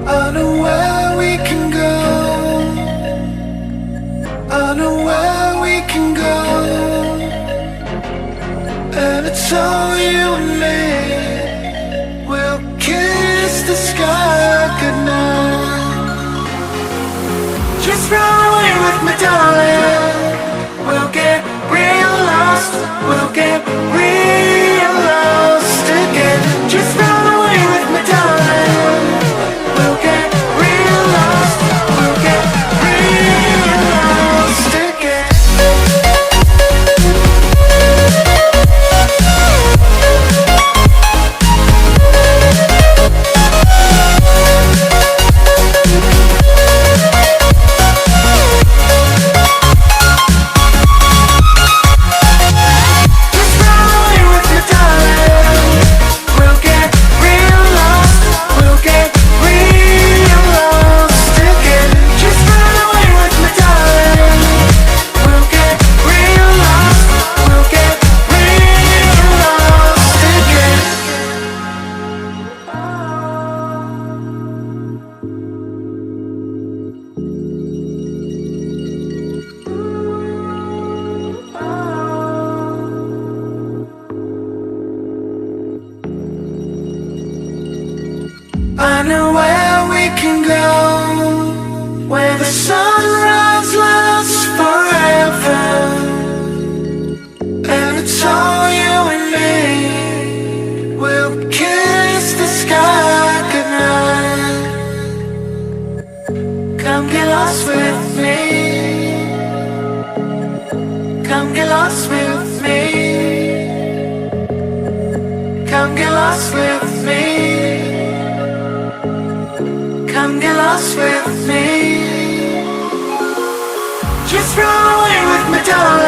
I know where we can go. I know where we can go. And it's all you and me. We'll kiss the sky goodnight. Just run away with me, darling. We'll get real lost. We'll get real lost again. Just run away with me, darling. We'll get real lost. We'll get real lost again. I know where we can go, where the sunrise lasts forever. And it's all you and me. We'll kiss the sky goodnight. Come get lost with me. Come get lost with me. Come get lost with me. Come get lost with me. Just run away with me, darling.